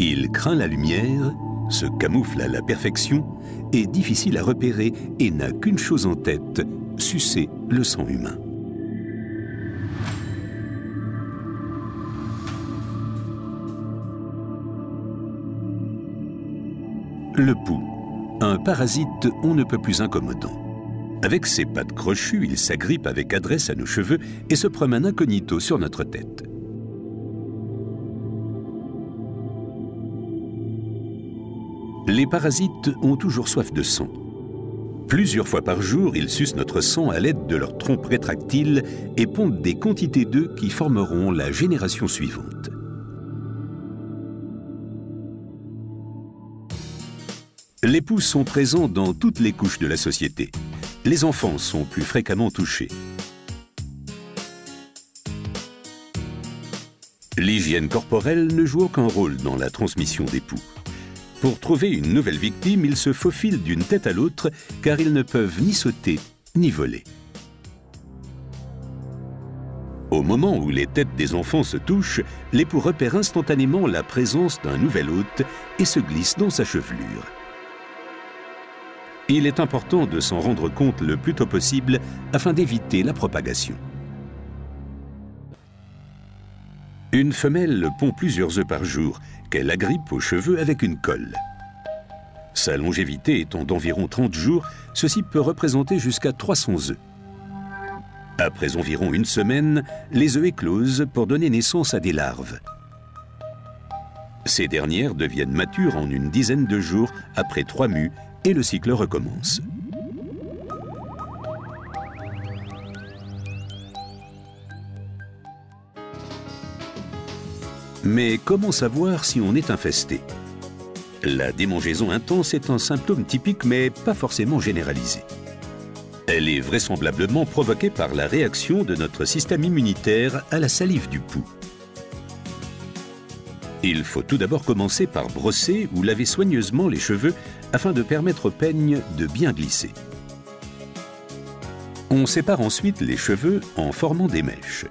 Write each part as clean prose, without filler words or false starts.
Il craint la lumière, se camoufle à la perfection, est difficile à repérer et n'a qu'une chose en tête, sucer le sang humain. Le poux, un parasite on ne peut plus incommodant. Avec ses pattes crochues, il s'agrippe avec adresse à nos cheveux et se promène incognito sur notre tête. Les parasites ont toujours soif de sang. Plusieurs fois par jour, ils sucent notre sang à l'aide de leurs trompes rétractiles et pondent des quantités d'œufs qui formeront la génération suivante. Les poux sont présents dans toutes les couches de la société. Les enfants sont plus fréquemment touchés. L'hygiène corporelle ne joue aucun rôle dans la transmission des poux. Pour trouver une nouvelle victime, ils se faufilent d'une tête à l'autre car ils ne peuvent ni sauter ni voler. Au moment où les têtes des enfants se touchent, les poux repèrent instantanément la présence d'un nouvel hôte et se glissent dans sa chevelure. Il est important de s'en rendre compte le plus tôt possible afin d'éviter la propagation. Une femelle pond plusieurs œufs par jour qu'elle agrippe aux cheveux avec une colle. Sa longévité étant d'environ 30 jours, ceci peut représenter jusqu'à 300 œufs. Après environ une semaine, les œufs éclosent pour donner naissance à des larves. Ces dernières deviennent matures en une dizaine de jours après 3 mues et le cycle recommence. Mais comment savoir si on est infesté? La démangeaison intense est un symptôme typique mais pas forcément généralisé. Elle est vraisemblablement provoquée par la réaction de notre système immunitaire à la salive du poux. Il faut tout d'abord commencer par brosser ou laver soigneusement les cheveux afin de permettre au peigne de bien glisser. On sépare ensuite les cheveux en formant des mèches.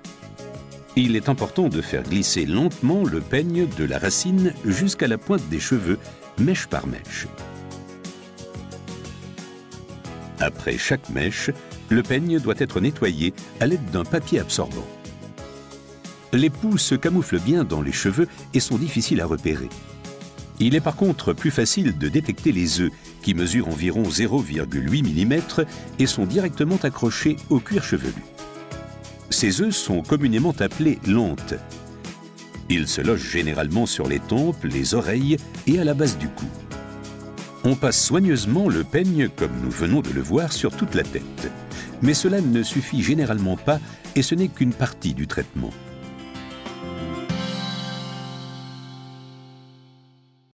Il est important de faire glisser lentement le peigne de la racine jusqu'à la pointe des cheveux, mèche par mèche. Après chaque mèche, le peigne doit être nettoyé à l'aide d'un papier absorbant. Les poux se camouflent bien dans les cheveux et sont difficiles à repérer. Il est par contre plus facile de détecter les œufs, qui mesurent environ 0,8 mm et sont directement accrochés au cuir chevelu. Ces œufs sont communément appelés lentes. Ils se logent généralement sur les tempes, les oreilles et à la base du cou. On passe soigneusement le peigne, comme nous venons de le voir, sur toute la tête. Mais cela ne suffit généralement pas et ce n'est qu'une partie du traitement.